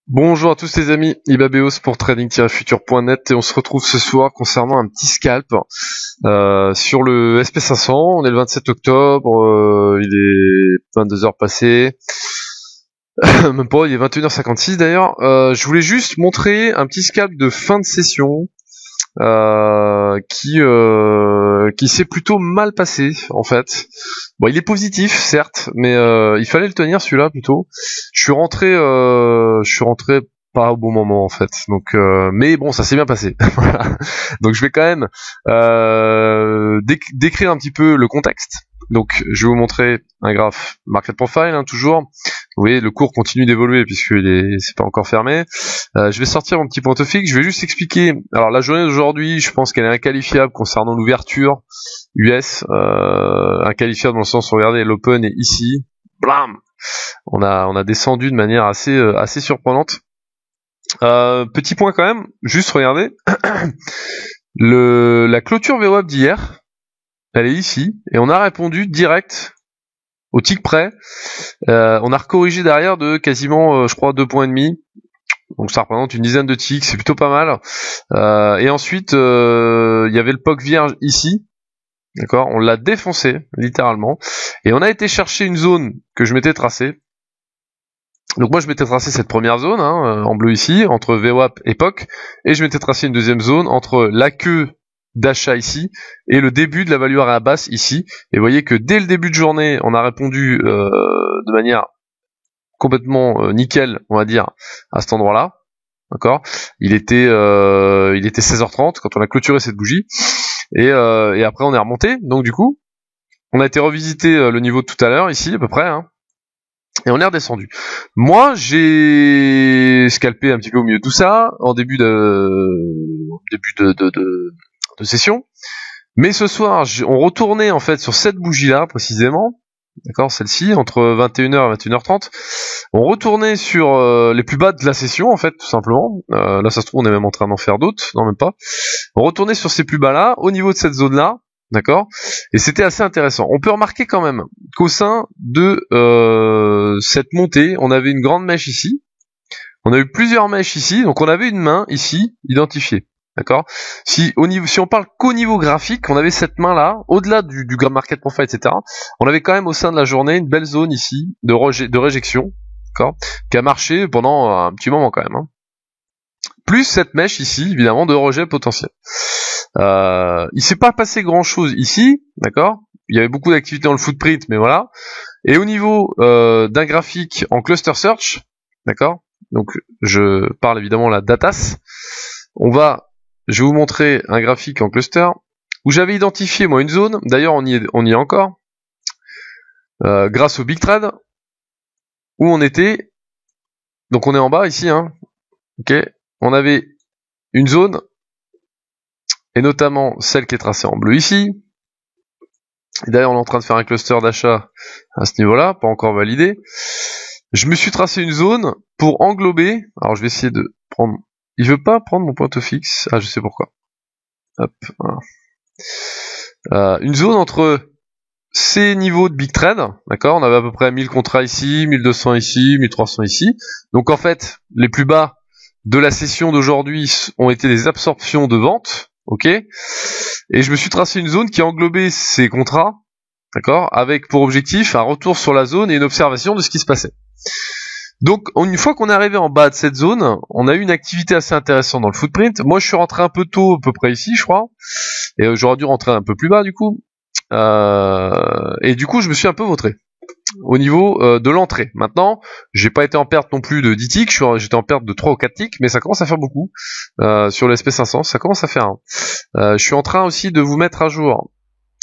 Bonjour à tous les amis, Ibabeos pour trading-future.net et on se retrouve ce soir concernant un petit scalp sur le SP500. On est le 27 octobre, il est 22 heures passées, même pas, il est 21h56 d'ailleurs. Je voulais juste montrer un petit scalp de fin de session qui s'est plutôt mal passé en fait. Bon, il est positif certes, mais il fallait le tenir celui-là plutôt. Je suis rentré pas au bon moment en fait. Donc, mais bon, ça s'est bien passé. Voilà. Donc, je vais quand même décrire un petit peu le contexte. Donc, je vais vous montrer un graphe market profile, toujours. Vous voyez, le cours continue d'évoluer puisque c'est pas encore fermé. Je vais sortir mon petit point fixe. Je vais juste expliquer. Alors, la journée d'aujourd'hui, je pense qu'elle est inqualifiable concernant l'ouverture US. Inqualifiable dans le sens, regardez, l'open est ici. Blam. On a descendu de manière assez surprenante. Petit point quand même. Juste regardez. La clôture VWAP d'hier, elle est ici et on a répondu direct au tick près. On a recorrigé derrière de quasiment, je crois, 2,5 points. Donc ça représente une dizaine de ticks, c'est plutôt pas mal. Et ensuite, il y avait le POC vierge ici. D'accord, on l'a défoncé, littéralement. Et on a été chercher une zone que je m'étais tracée. Donc moi je m'étais tracé cette première zone, en bleu ici, entre VWAP et POC. Et je m'étais tracé une deuxième zone entre la queue d'achat ici et le début de la value à basse ici. Et vous voyez que dès le début de journée, on a répondu de manière complètement nickel, on va dire, à cet endroit-là. D'accord. Il était 16h30 quand on a clôturé cette bougie. Et après on est remonté. Donc du coup, on a été revisiter le niveau de tout à l'heure ici à peu près. Et on est redescendu. Moi, j'ai scalpé un petit peu au milieu de tout ça en début de session. Mais ce soir, on retournait en fait sur cette bougie-là précisément, d'accord, celle-ci entre 21h et 21h30. On retournait sur les plus bas de la session en fait, tout simplement. Là, ça se trouve, on est même en train d'en faire d'autres, non même pas. On retournait sur ces plus bas-là, au niveau de cette zone-là, d'accord. Et c'était assez intéressant. On peut remarquer quand même qu'au sein de cette montée, on avait une grande mèche ici. On a eu plusieurs mèches ici, donc on avait une main ici identifiée. D'accord. Si on parle qu'au niveau graphique, on avait cette main là, au-delà du market profile, etc. On avait quand même au sein de la journée une belle zone ici de réjection, d'accord, qui a marché pendant un petit moment quand même. Plus cette mèche ici, évidemment, de rejet potentiel. Il s'est pas passé grand chose ici, d'accord. Il y avait beaucoup d'activité dans le footprint, mais voilà. Et au niveau d'un graphique en cluster search, d'accord. Donc je parle évidemment la datas. Je vais vous montrer un graphique en cluster où j'avais identifié moi une zone. D'ailleurs, on y est encore grâce au big trade où on était. Donc on est en bas ici, ok. On avait une zone et notamment celle qui est tracée en bleu ici. Et d'ailleurs, on est en train de faire un cluster d'achat à ce niveau-là, pas encore validé. Je me suis tracé une zone pour englober. Alors je vais essayer de prendre. Il veut pas prendre mon point fixe. Ah, je sais pourquoi. Hop, voilà. Une zone entre ces niveaux de big trade, d'accord. On avait à peu près 1000 contrats ici, 1200 ici, 1300 ici. Donc en fait, les plus bas de la session d'aujourd'hui ont été des absorptions de vente, ok. Et je me suis tracé une zone qui englobait ces contrats, d'accord, avec pour objectif un retour sur la zone et une observation de ce qui se passait. Donc, une fois qu'on est arrivé en bas de cette zone, on a eu une activité assez intéressante dans le footprint. Moi, je suis rentré un peu tôt, à peu près ici, je crois. Et j'aurais dû rentrer un peu plus bas, du coup. Et du coup, je me suis un peu vautré au niveau de l'entrée. Maintenant, j'ai pas été en perte non plus de 10 ticks, j'étais en perte de 3 ou 4 ticks, mais ça commence à faire beaucoup. Sur le SP500, ça commence à faire je suis en train aussi de vous mettre à jour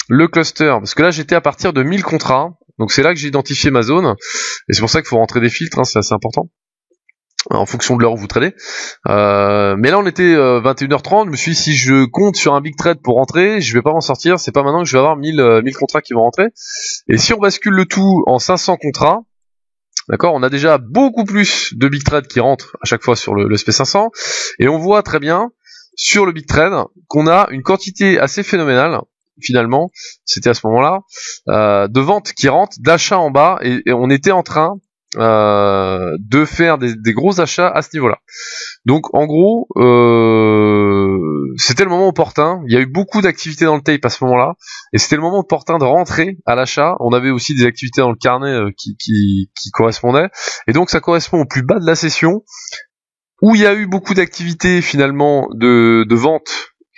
le cluster, parce que là, j'étais à partir de 1000 contrats. Donc c'est là que j'ai identifié ma zone, et c'est pour ça qu'il faut rentrer des filtres, c'est assez important, en fonction de l'heure où vous tradez. Mais là on était 21h30, je me suis dit si je compte sur un big trade pour rentrer, je vais pas m'en sortir, c'est pas maintenant que je vais avoir 1000 contrats qui vont rentrer. Et si on bascule le tout en 500 contrats, d'accord, on a déjà beaucoup plus de big trades qui rentrent à chaque fois sur le SP500, et on voit très bien sur le big trade qu'on a une quantité assez phénoménale. Finalement, c'était à ce moment-là, de ventes qui rentrent, d'achats en bas, et on était en train de faire des gros achats à ce niveau-là. Donc en gros, c'était le moment opportun. Il y a eu beaucoup d'activités dans le tape à ce moment-là, et c'était le moment opportun de rentrer à l'achat. On avait aussi des activités dans le carnet qui correspondaient, et donc ça correspond au plus bas de la session, où il y a eu beaucoup d'activités finalement de vente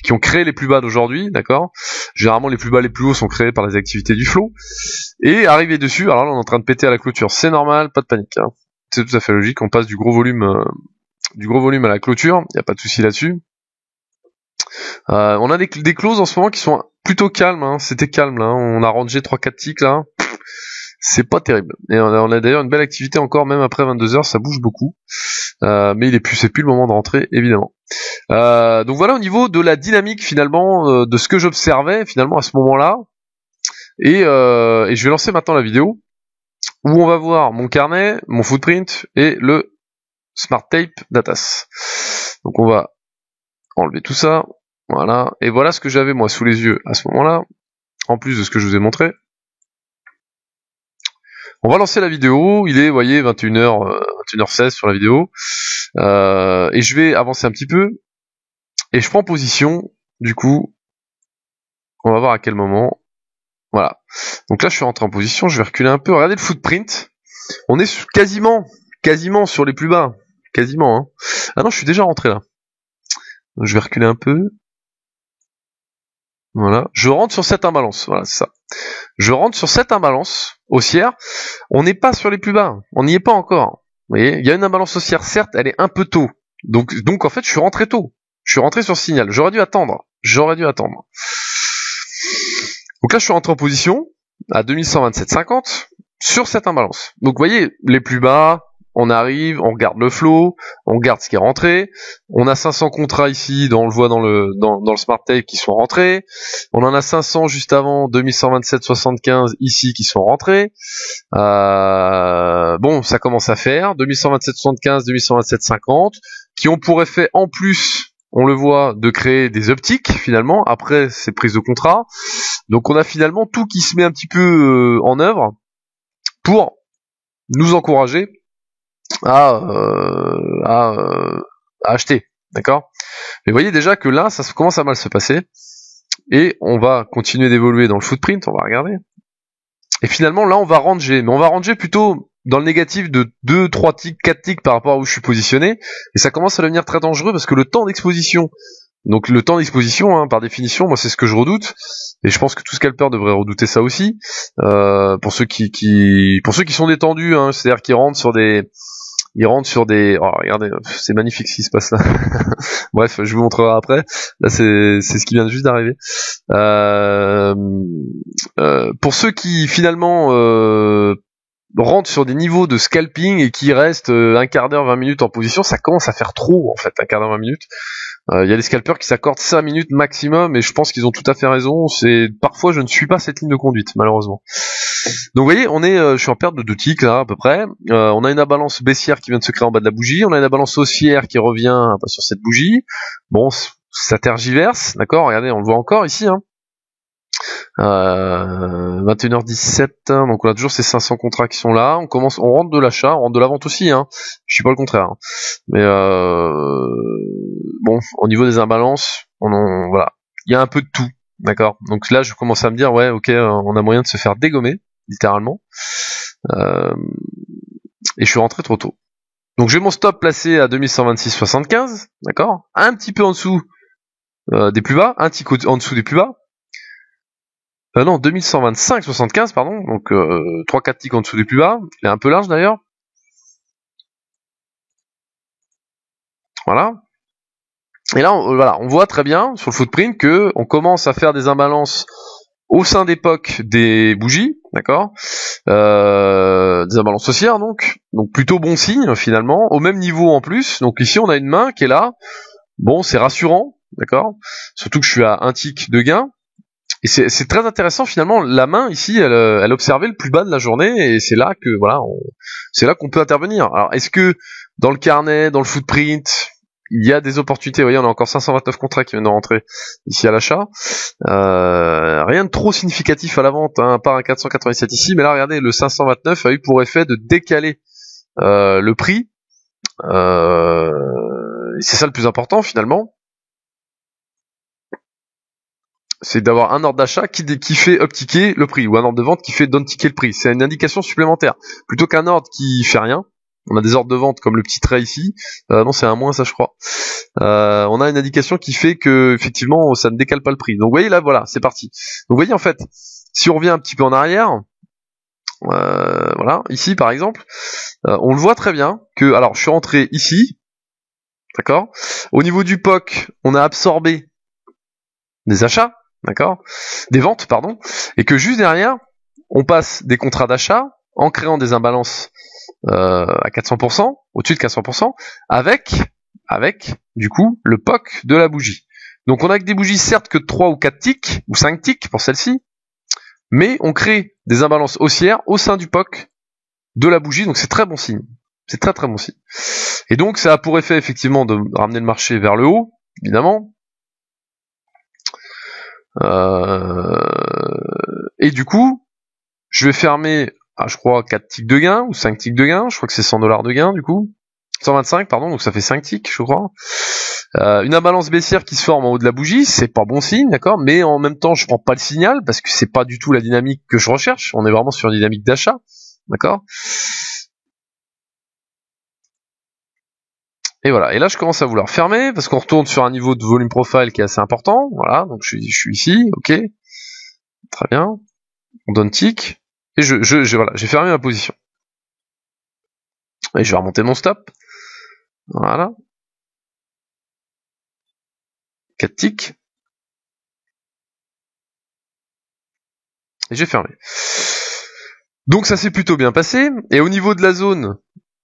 qui ont créé les plus bas d'aujourd'hui, d'accord. Généralement les plus bas, les plus hauts sont créés par les activités du flow, et arrivé dessus, alors là on est en train de péter à la clôture, c'est normal, pas de panique, hein. C'est tout à fait logique, on passe du gros volume à la clôture, il n'y a pas de souci là-dessus. On a des closes en ce moment qui sont plutôt calmes, hein. C'était calme là, on a rangé 3-4 ticks là, c'est pas terrible. Et on a d'ailleurs une belle activité encore, même après 22h, ça bouge beaucoup. Mais c'est plus le moment de rentrer, évidemment. Donc voilà au niveau de la dynamique finalement, de ce que j'observais finalement à ce moment-là. Et je vais lancer maintenant la vidéo, où on va voir mon carnet, mon footprint et le Smart Tape d'Atas. Donc on va enlever tout ça, voilà, et voilà ce que j'avais moi sous les yeux à ce moment-là, en plus de ce que je vous ai montré. On va lancer la vidéo, il est, vous voyez, 21h16 sur la vidéo, et je vais avancer un petit peu, et je prends position, du coup, on va voir à quel moment, voilà. Donc là je suis rentré en position, je vais reculer un peu, regardez le footprint, on est quasiment sur les plus bas, quasiment, hein. Ah non, je suis déjà rentré là. Donc, je vais reculer un peu. Voilà. Je rentre sur cette imbalance. Voilà, c'est ça. Je rentre sur cette imbalance haussière. On n'est pas sur les plus bas. On n'y est pas encore. Vous voyez, il y a une imbalance haussière, certes, elle est un peu tôt. Donc en fait, je suis rentré tôt. Je suis rentré sur ce signal. J'aurais dû attendre. Donc là, je suis rentré en position à 2127,50 sur cette imbalance. Donc vous voyez, les plus bas, on arrive, on regarde le flow, on regarde ce qui est rentré. On a 500 contrats ici, on le voit dans le Smart Tape qui sont rentrés. On en a 500 juste avant, 2127,75 ici qui sont rentrés. Bon, ça commence à faire 2127,75, 2127,50, qui ont pour effet en plus, on le voit, de créer des upticks finalement après ces prises de contrat. Donc on a finalement tout qui se met un petit peu en œuvre pour nous encourager à acheter, d'accord. Mais vous voyez déjà que là, ça commence à mal se passer, et on va continuer d'évoluer dans le footprint, on va regarder. Et finalement, là, on va ranger, mais on va ranger plutôt dans le négatif de 2, 3 ticks, 4 ticks par rapport à où je suis positionné, et ça commence à devenir très dangereux parce que le temps d'exposition, hein, par définition, moi c'est ce que je redoute, et je pense que tout scalper devrait redouter ça aussi, pour ceux qui sont détendus, hein, c'est-à-dire qui rentrent sur des... Oh, regardez, c'est magnifique ce qui se passe là. Bref, je vous montrerai après. Là, c'est ce qui vient juste d'arriver. Pour ceux qui finalement rentrent sur des niveaux de scalping et qui restent un quart d'heure, 20 minutes en position, ça commence à faire trop en fait, un quart d'heure, 20 minutes. Il y a des scalpers qui s'accordent 5 minutes maximum, et je pense qu'ils ont tout à fait raison. Parfois je ne suis pas cette ligne de conduite, malheureusement. Donc vous voyez, je suis en perte de 2 ticks là à peu près. On a une imbalance baissière qui vient de se créer en bas de la bougie. On a une imbalance haussière qui revient sur cette bougie. Bon, ça tergiverse, d'accord. Regardez, on le voit encore ici, hein. 21h17, donc on a toujours ces 500 contrats qui sont là. On rentre de l'achat, on rentre de la vente aussi, hein. Je suis pas le contraire, hein. Mais bon, au niveau des imbalances, voilà, il y a un peu de tout, d'accord. Donc là, je commence à me dire, ouais, ok, on a moyen de se faire dégommer, littéralement. Et je suis rentré trop tôt. Donc j'ai mon stop placé à 2126,75, d'accord, un petit peu en dessous des plus bas, un tick en dessous des plus bas. Non, 2125,75, pardon, donc 3-4 ticks en dessous des plus bas, il est un peu large d'ailleurs. Voilà. Et là, on voit très bien sur le footprint que on commence à faire des imbalances au sein d'époque des bougies, d'accord, des imbalances haussières donc plutôt bon signe finalement, au même niveau en plus. Donc ici on a une main qui est là, bon c'est rassurant, d'accord, surtout que je suis à un tick de gain. Et c'est très intéressant finalement, la main ici elle observait le plus bas de la journée, et c'est là que c'est là qu'on peut intervenir. Alors est-ce que dans le carnet, dans le footprint, il y a des opportunités? Vous voyez, on a encore 529 contrats qui viennent de rentrer ici à l'achat. Rien de trop significatif à la vente, hein, à part un 487 ici, mais là regardez, le 529 a eu pour effet de décaler le prix. C'est ça le plus important finalement. C'est d'avoir un ordre d'achat qui fait upticker le prix, ou un ordre de vente qui fait downticker le prix. C'est une indication supplémentaire. Plutôt qu'un ordre qui fait rien. On a des ordres de vente comme le petit trait ici. Non, c'est un moins, ça je crois. On a une indication qui fait que effectivement ça ne décale pas le prix. Donc vous voyez là, voilà, c'est parti. Donc vous voyez en fait, si on revient un petit peu en arrière, voilà, ici par exemple, on le voit très bien que, alors je suis rentré ici, d'accord. Au niveau du POC, on a absorbé des achats. D'accord, des ventes, pardon, et que juste derrière, on passe des contrats d'achat en créant des imbalances à 400%, au-dessus de 400%, avec du coup le POC de la bougie. Donc on a que des bougies certes que de 3 ou 4 ticks, ou 5 ticks pour celle-ci, mais on crée des imbalances haussières au sein du POC de la bougie, donc c'est très bon signe. C'est très très bon signe. Et donc ça a pour effet effectivement de ramener le marché vers le haut, évidemment. Et du coup, je vais fermer, je crois, 4 ticks de gain, ou 5 ticks de gain, je crois que c'est $100 de gain, du coup. 125, pardon, donc ça fait 5 ticks, je crois. Une imbalance baissière qui se forme en haut de la bougie, c'est pas bon signe, d'accord, mais en même temps, je prends pas le signal, parce que c'est pas du tout la dynamique que je recherche, on est vraiment sur une dynamique d'achat, d'accord. Et voilà, et là je commence à vouloir fermer, parce qu'on retourne sur un niveau de volume profile qui est assez important, voilà, donc je suis ici, ok, très bien, on donne tick, et voilà, j'ai fermé ma position. Et je vais remonter mon stop, voilà, 4 ticks, et j'ai fermé. Donc ça s'est plutôt bien passé, et au niveau de la zone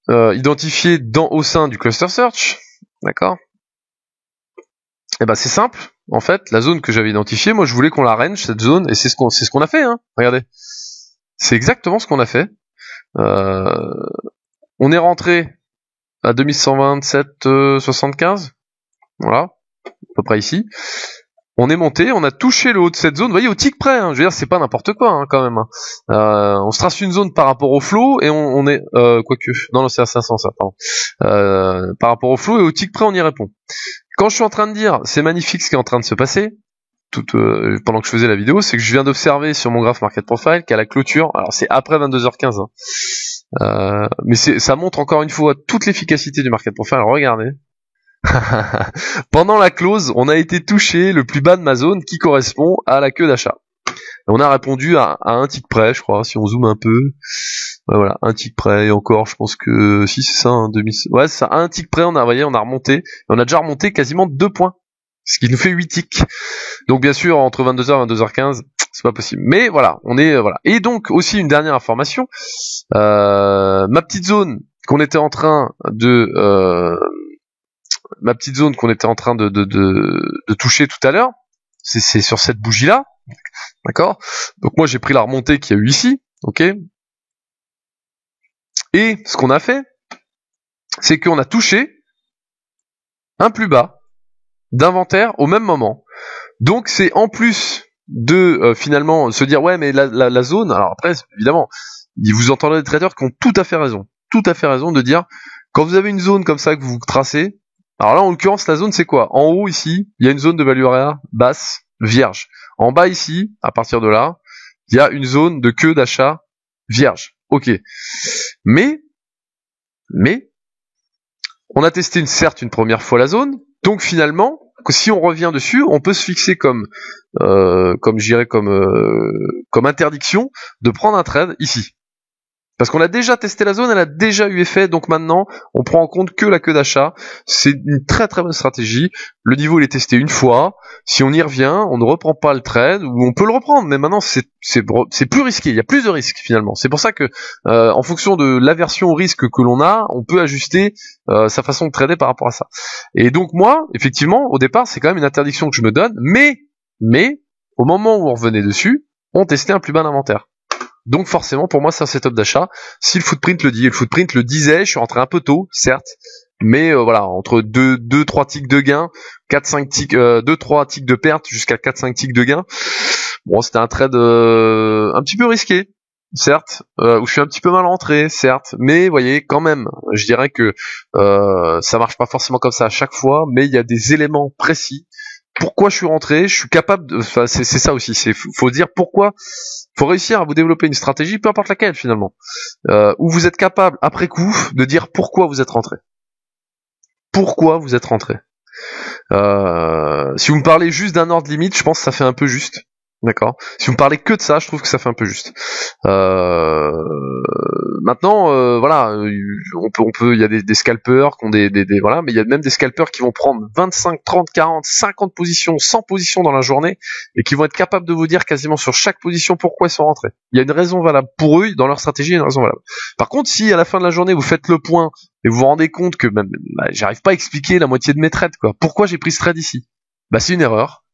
identifiée au sein du cluster search, d'accord, et ben c'est simple, en fait, la zone que j'avais identifiée, moi je voulais qu'on la range, cette zone, et c'est ce qu'on a fait, hein, regardez. C'est exactement ce qu'on a fait. On est rentré à 2127,75, voilà, à peu près ici. On est monté, on a touché le haut de cette zone, vous voyez, au tick près, hein, je veux dire, c'est pas n'importe quoi, hein, quand même. Hein. On se trace une zone par rapport au flow, et on est, quoique, non, c'est à 500, ça, pardon. Par rapport au flow, et au tick près, on y répond. Quand je suis en train de dire, c'est magnifique ce qui est en train de se passer, pendant que je faisais la vidéo, c'est que je viens d'observer sur mon graph market profile qu'à la clôture, alors c'est après 22h15, hein, mais ça montre encore une fois toute l'efficacité du market profile. Alors regardez, pendant la close, on a été touché le plus bas de ma zone qui correspond à la queue d'achat. On a répondu à un tick près, je crois, si on zoome un peu. Ouais, voilà, un tick près, et encore, je pense que si c'est ça, ouais, c'est ça, un tick près, on a remonté, et on a déjà remonté quasiment 2 points, ce qui nous fait 8 ticks. Donc bien sûr, entre 22h et 22h15, c'est pas possible. Mais voilà, on est voilà. Et donc aussi une dernière information, ma petite zone qu'on était en train de toucher tout à l'heure, c'est sur cette bougie là, d'accord. Donc moi j'ai pris la remontée qu'il y a eu ici, ok. Et ce qu'on a fait, c'est qu'on a touché un plus bas d'inventaire au même moment. Donc c'est en plus de finalement se dire ouais mais la zone, alors après évidemment vous entendrez des traders qui ont tout à fait raison de dire quand vous avez une zone comme ça que vous tracez, alors là en l'occurrence la zone c'est quoi, en haut ici il y a une zone de value area basse vierge, en bas ici à partir de là il y a une zone de queue d'achat vierge, ok, mais on a testé certes une première fois la zone, donc finalement si on revient dessus, on peut se fixer comme interdiction de prendre un trade ici. Parce qu'on a déjà testé la zone, elle a déjà eu effet, donc maintenant, on prend en compte que la queue d'achat. C'est une très très bonne stratégie. Le niveau, il est testé une fois. Si on y revient, on ne reprend pas le trade, ou on peut le reprendre, mais maintenant, c'est plus risqué. Il y a plus de risques, finalement. C'est pour ça que, en fonction de l'aversion au risque que l'on a, on peut ajuster sa façon de trader par rapport à ça. Et donc, moi, effectivement, au départ, c'est quand même une interdiction que je me donne, mais, au moment où on revenait dessus, on testait un plus bas d'inventaire. Donc forcément, pour moi, c'est un setup d'achat. Si le footprint le dit, et le footprint le disait, je suis rentré un peu tôt, certes, mais voilà, entre 2-3 ticks de gain, 4-5 ticks, 2-3 ticks de perte, jusqu'à 4-5 ticks de gain. Bon, c'était un trade un petit peu risqué, certes, où je suis un petit peu mal rentré, certes, mais vous voyez, quand même, je dirais que ça marche pas forcément comme ça à chaque fois, mais il y a des éléments précis. Pourquoi je suis rentré, je suis capable de, enfin, c'est ça aussi, faut dire pourquoi, faut réussir à vous développer une stratégie, peu importe laquelle finalement, où vous êtes capable, après coup, de dire pourquoi vous êtes rentré. Pourquoi vous êtes rentré. Si vous me parlez juste d'un ordre limite, je pense que ça fait un peu juste. D'accord. Si vous me parlez que de ça, je trouve que ça fait un peu juste. Maintenant, voilà, on peut, il y a des scalpers qui ont voilà, mais il y a même des scalpers qui vont prendre 25, 30, 40, 50 positions, 100 positions dans la journée et qui vont être capables de vous dire quasiment sur chaque position pourquoi ils sont rentrés. Il y a une raison valable pour eux, dans leur stratégie, il y a une raison valable. Par contre, si à la fin de la journée vous faites le point et vous vous rendez compte que j'arrive pas à expliquer la moitié de mes trades, quoi. Pourquoi j'ai pris ce trade ici? Bah, c'est une erreur.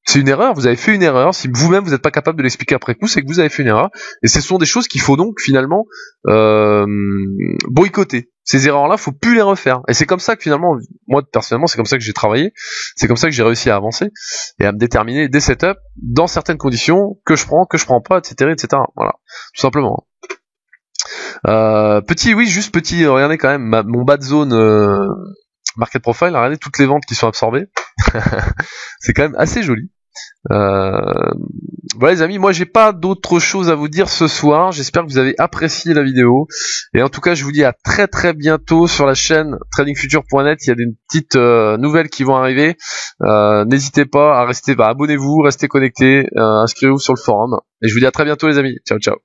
C'est une erreur, vous avez fait une erreur. Si vous-même vous n'êtes pas capable de l'expliquer après coup, c'est que vous avez fait une erreur. Et ce sont des choses qu'il faut donc finalement boycotter. Ces erreurs-là, faut plus les refaire. Et c'est comme ça que finalement, moi personnellement, c'est comme ça que j'ai travaillé. C'est comme ça que j'ai réussi à avancer et à me déterminer des setups dans certaines conditions que je prends pas, etc., etc. Voilà, tout simplement. Juste petit. Regardez quand même mon bas de zone market profile. Regardez toutes les ventes qui sont absorbées. C'est quand même assez joli. Voilà les amis, moi j'ai pas d'autre chose à vous dire ce soir. J'espère que vous avez apprécié la vidéo. Et en tout cas, je vous dis à très très bientôt sur la chaîne tradingfuture.net. Il y a des petites nouvelles qui vont arriver. N'hésitez pas à rester, abonnez-vous, restez connectés, inscrivez-vous sur le forum. Et je vous dis à très bientôt les amis. Ciao ciao.